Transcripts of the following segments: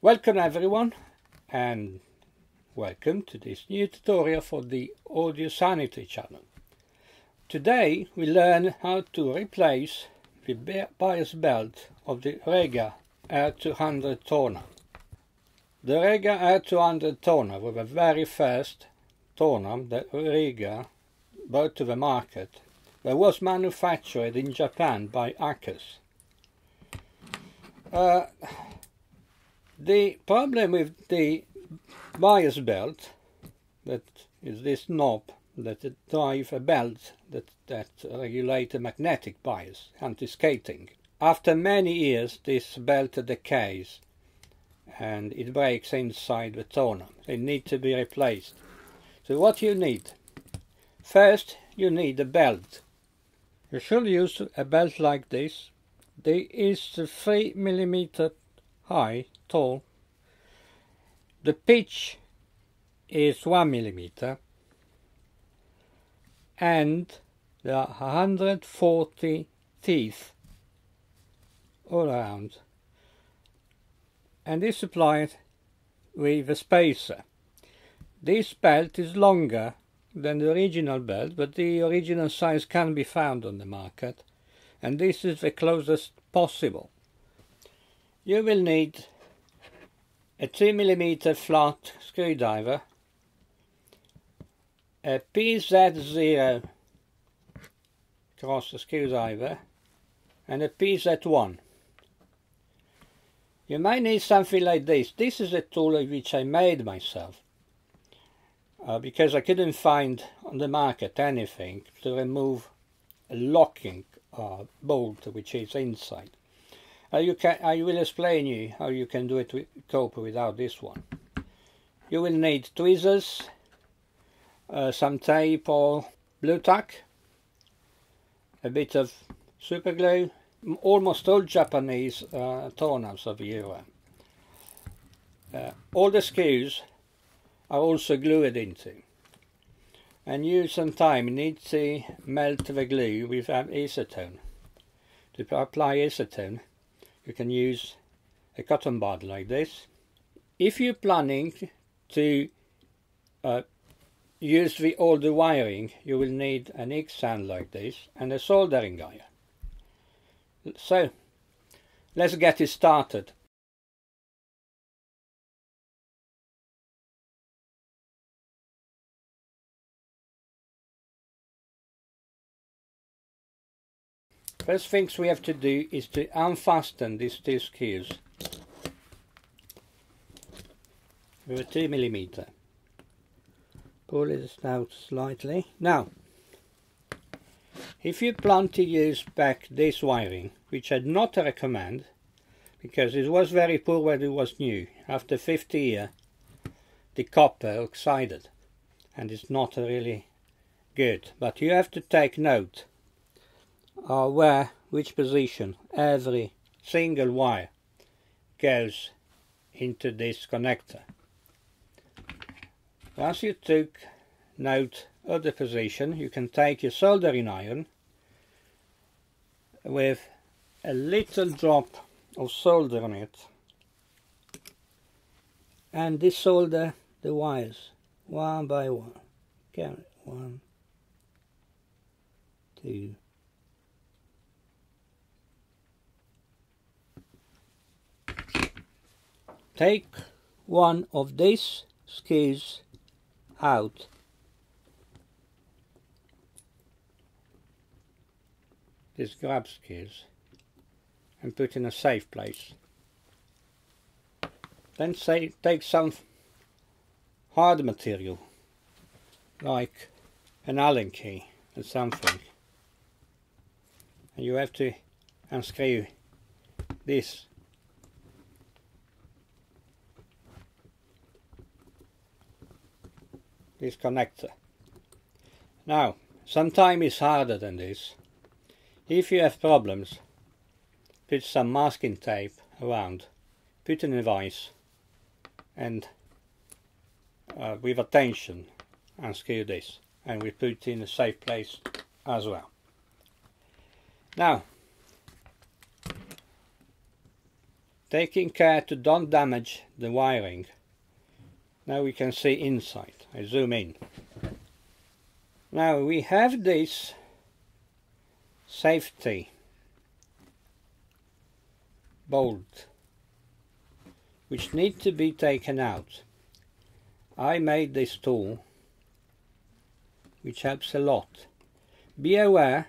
Welcome everyone, and welcome to this new tutorial for the Audio Sanity channel. Today we learn how to replace the bias belt of the Rega R200 toner. The Rega R200 toner was the very first toner that Rega brought to the market, that was manufactured in Japan by Akers. The problem with the bias belt, that is this knob that drives a belt that regulates the magnetic bias, anti-skating. After many years this belt decays and it breaks inside the toner. It needs to be replaced. So what you need? First you need a belt. You should use a belt like this. This is 3 mm high, tall. The pitch is 1 mm and there are 140 teeth all around, and is supplied with a spacer. This belt is longer than the original belt, but the original size can be found on the market, and this is the closest possible. You will need a 2 mm flat screwdriver, a PZ0 cross screwdriver and a PZ1. You might need something like this. This is a tool which I made myself because I couldn't find on the market anything to remove a locking bolt which is inside. I will explain you how you can do it cope without this one. You will need tweezers, some tape or blue tack, a bit of super glue. Almost all Japanese tonearms of Euro. All the screws are also glued into, and you sometimes need to melt the glue with acetone. To apply acetone, you can use a cotton bud like this. If you're planning to use all the wiring, you will need an X-hand like this and a soldering iron. So let's get it started. First things we have to do is to unfasten these two screws with a 2 mm. Pull it out slightly. Now, if you plan to use back this wiring, which I'd not recommend because it was very poor when it was new, after 50 years the copper oxided and it's not really good, but you have to take note which position every single wire goes into this connector. Once you took note of the position, you can take your soldering iron with a little drop of solder on it and desolder the wires one by one. Count it. 1, 2, take one of these screws out these grab screws and put in a safe place. Then take some hard material like an Allen key or something, and you have to unscrew this connector. Now, sometimes it's harder than this. If you have problems, put some masking tape around, put in a vise, and with attention unscrew this, and we put it in a safe place as well. Now, taking care to don't damage the wiring. Now we can see inside. I zoom in. Now we have this safety bolt which need to be taken out. I made this tool which helps a lot. Be aware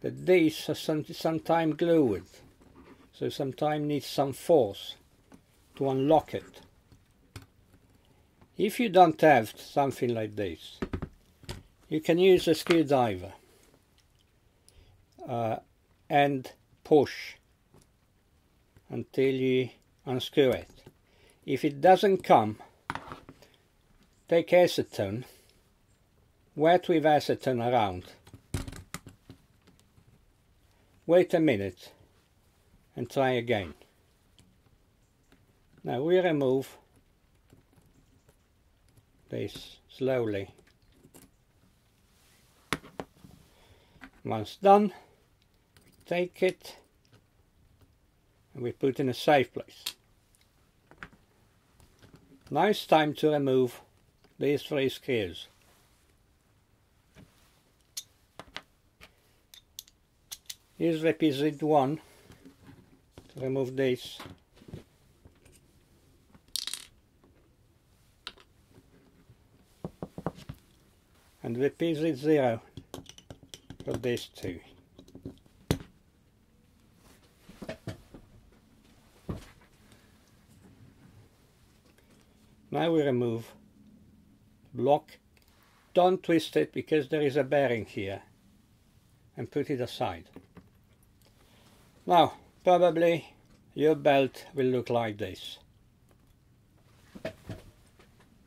that these are sometimes glued, so sometimes needs some force to unlock it. If you don't have something like this, you can use a screwdriver and push until you unscrew it. If it doesn't come, take acetone, wet with acetone around, wait a minute and try again. Now we remove this slowly. Once done, we take it and we put in a safe place. Now it's time to remove these 3 screws. Use repeated one to remove this. And repeated 0 for these 2. Now we remove block. Don't twist it because there is a bearing here, and put it aside. Now probably your belt will look like this.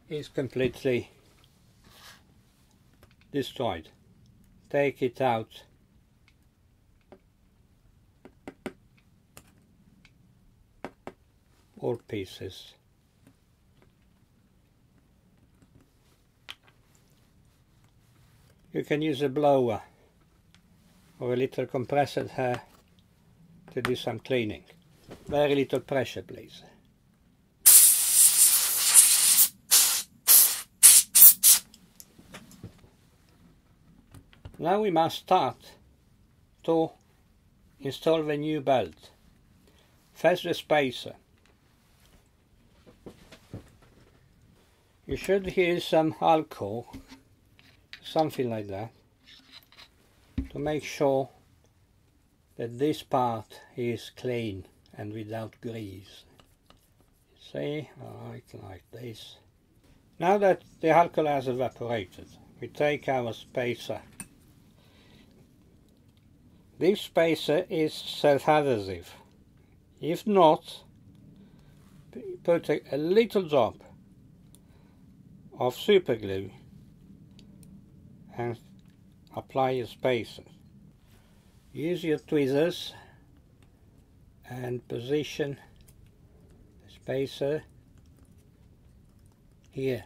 It's completely destroyed. Take it out. All pieces. You can use a blower or a little compressor hair to do some cleaning. Very little pressure, please. Now we must start to install the new belt. First the spacer. You should use some alcohol, something like that, to make sure that this part is clean and without grease. See, like this. Now that the alcohol has evaporated, we take our spacer. This spacer is self-adhesive. If not, put a little drop of super glue and apply your spacer. Use your tweezers and position the spacer here.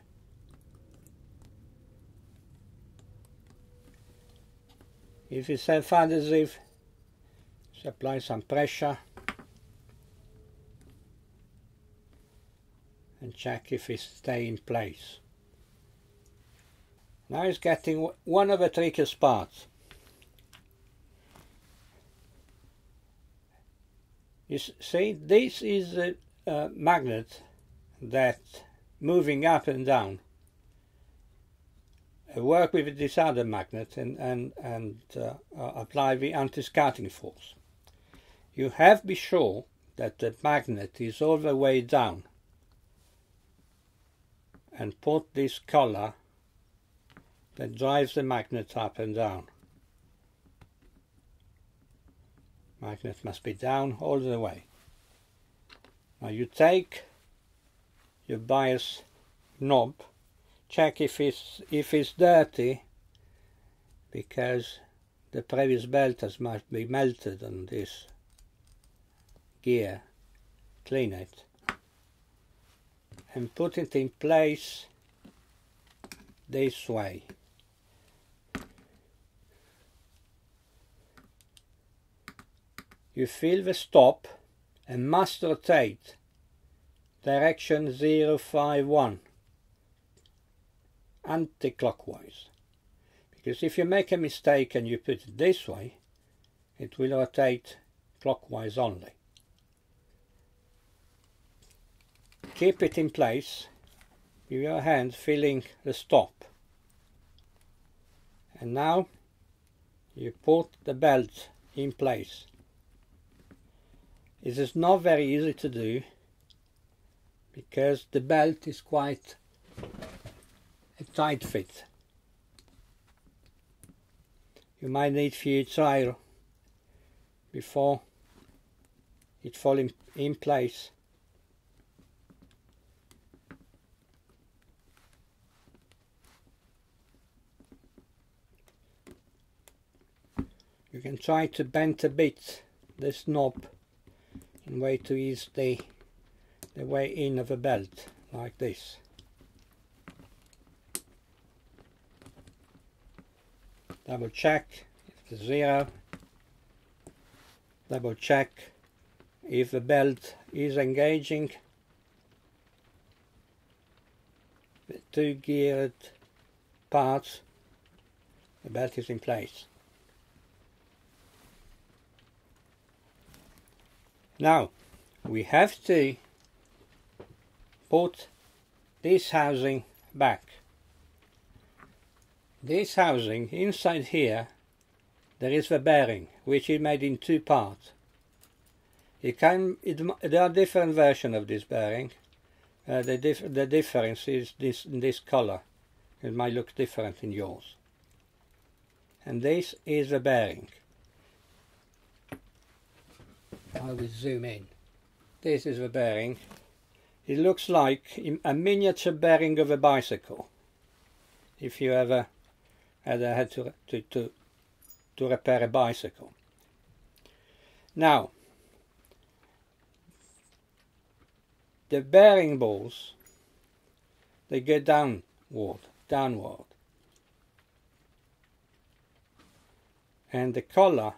If it's self-adhesive, just apply some pressure and check if it stays in place. Now it's getting one of the trickiest parts. You see, this is a magnet that moving up and down. Work with this other magnet and apply the anti-scattering force. You have to be sure that the magnet is all the way down, and put this collar that drives the magnet up and down. Magnet must be down all the way. Now you take your bias knob, check if it's dirty, because the previous belt has must be melted on this gear. Clean it and put it in place this way. You feel the stop and must rotate direction 051 anti-clockwise, because if you make a mistake and you put it this way, it will rotate clockwise only. Keep it in place with your hand feeling the stop, and now you put the belt in place. It is not very easy to do because the belt is quite a tight fit. You might need few trial before it falls in place. You can try to bend a bit this knob in way to ease the way in of a belt, like this. Double check if it's 0. Double check if the belt is engaging the two geared parts. The belt is in place. Now we have to put this housing back. This housing, inside here there is the bearing, which is made in two parts. There are different versions of this bearing. The difference is this color. It might look different in yours. And this is the bearing. I will zoom in. This is the bearing. It looks like a miniature bearing of a bicycle. If you ever had to repair a bicycle. Now, the bearing balls, they go downward, and the collar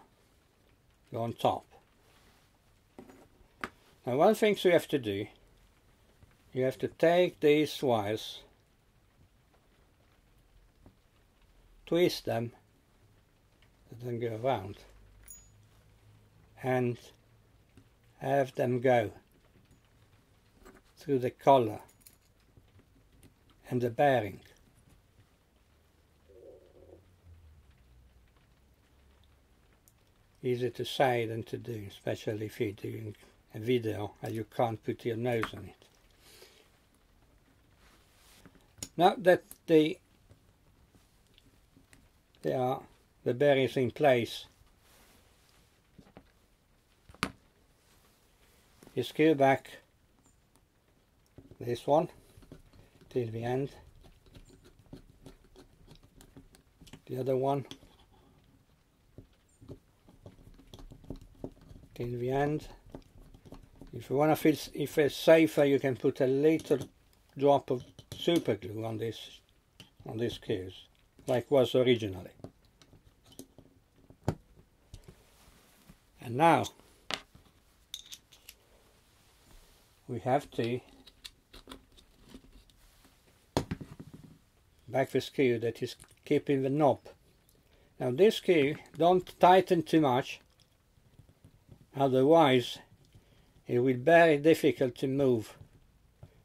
go on top. Now, one thing you have to do, you have to take these wires, twist them, then go around, and have them go through the collar and the bearing. Easy to say than to do, especially if you're doing a video and you can't put your nose on it. Now that the bearings in place, you screw back this one till the end, the other one till the end. If you want to feel if it's safer, you can put a little drop of super glue on this screws, like was originally. And now we have to back the screw that is keeping the knob. Now this screw, don't tighten too much, otherwise it will be very difficult to move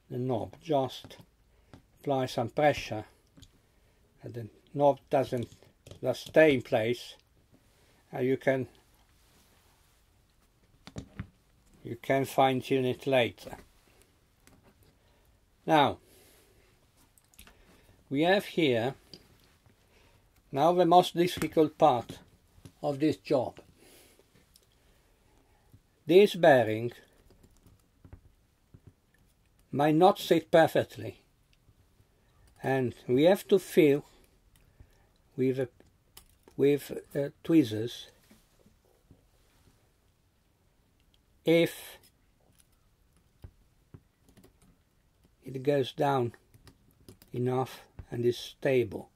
the knob. Just apply some pressure and the knob doesn't just stay in place, and you can fine-tune it later. Now we have here now the most difficult part of this job. This bearing might not sit perfectly, and we have to feel with tweezers if it goes down enough and is stable.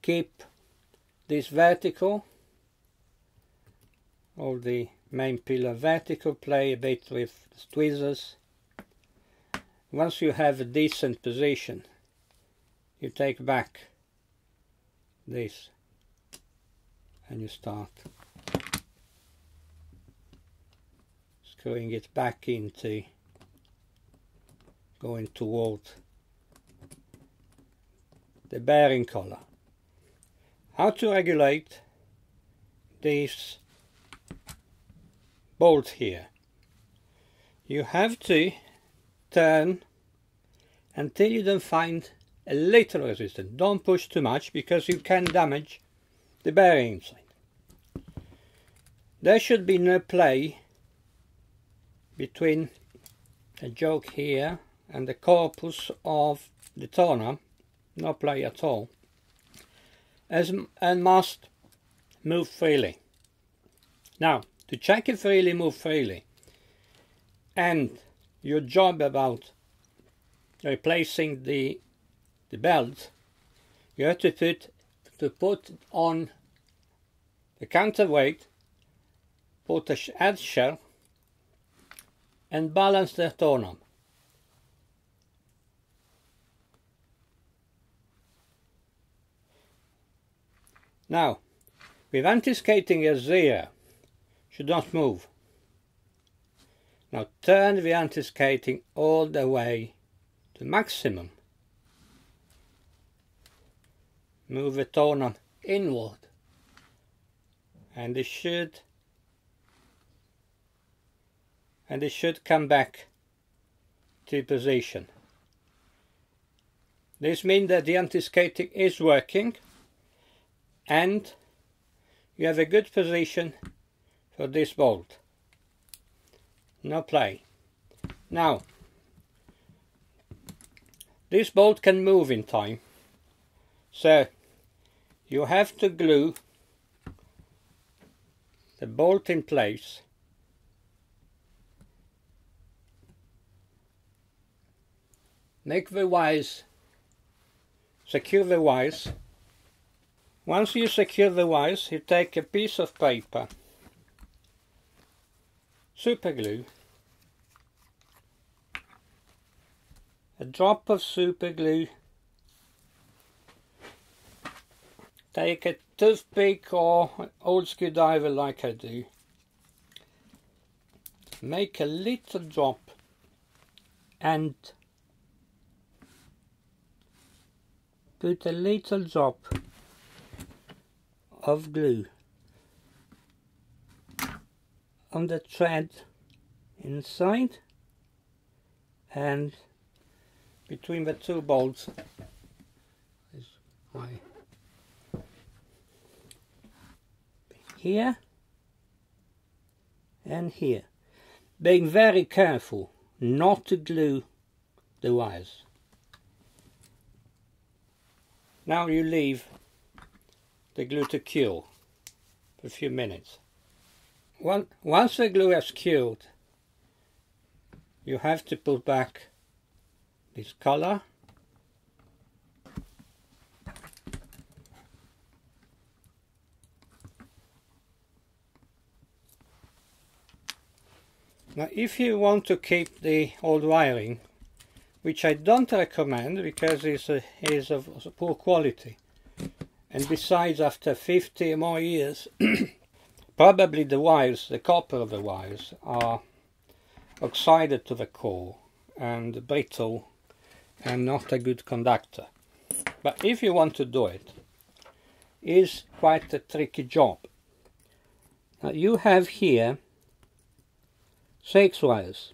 Keep this vertical hold the main pillar vertical, play a bit with the tweezers. Once you have a decent position, you take back this and you start screwing it back into going toward the bearing collar. How to regulate this bolt here? You have to turn until you don't find a little resistance. Don't push too much because you can damage the bearing inside. There should be no play between a joke here and the corpus of the toner, no play at all, and must move freely. Now, to check if really move freely, and your job about replacing the belt, you have to put on the counterweight, put a head shell, and balance the tonearm. Now, with anti-skating at 0, should not move. Now turn the anti-skating all the way to maximum. Move the tonearm inward, and it should come back to position. This means that the anti-skating is working and you have a good position for this bolt. No play. Now, this bolt can move in time, so you have to glue the bolt in place. Make the wires, secure the wires. Once you secure the wires, you take a piece of paper, super glue, a drop of super glue, take a toothpick or an old screwdriver like I do, make a little drop and put a little drop of glue on the thread inside and between the two bolts. Is why here and here, being very careful not to glue the wires. Now you leave the glue to cure for a few minutes. Once the glue has cured, you have to put back this collar now. If you want to keep the old wiring, which I don't recommend because it's of poor quality, and besides after 50 more years probably the wires, the copper of the wires, are oxided to the core and brittle and not a good conductor. But if you want to do it, it's quite a tricky job. Now you have here 6 wires,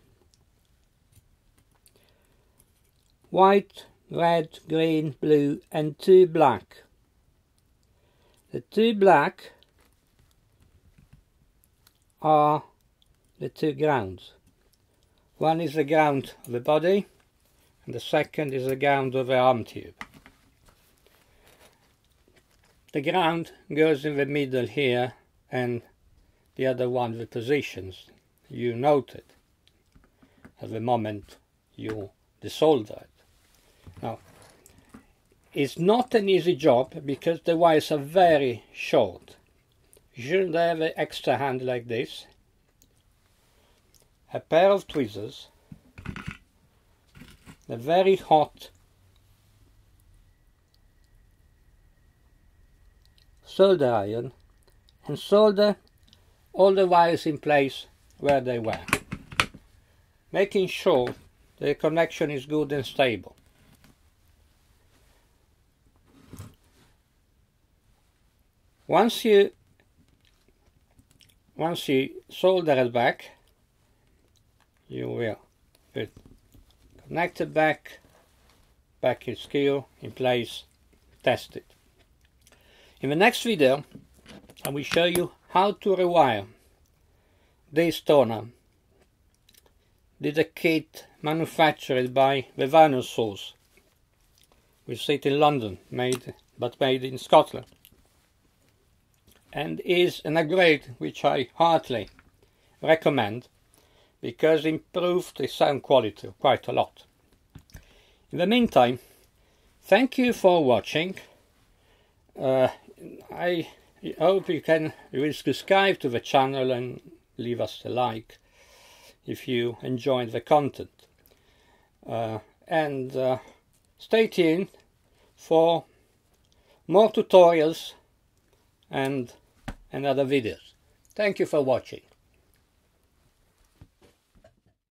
white, red, green, blue and 2 black. The 2 black are the 2 grounds. One is the ground of the body and the second is the ground of the arm tube. The ground goes in the middle here and the other one the positions you noted at the moment you desolder it. Now, it's not an easy job because the wires are very short. You shouldn't have an extra hand like this, a pair of tweezers, a very hot solder iron, and solder all the wires in place where they were, making sure the connection is good and stable. Once you solder it back, you will connect it back is secure in place, test it. In the next video I will show you how to rewire this toner. This is a kit manufactured by the Vinyl Source. We sit in London, made in Scotland, and is an upgrade which I heartily recommend because it improved the sound quality quite a lot. In the meantime, thank you for watching. I hope you will subscribe to the channel and leave us a like if you enjoyed the content. And stay tuned for more tutorials and other videos. Thank you for watching.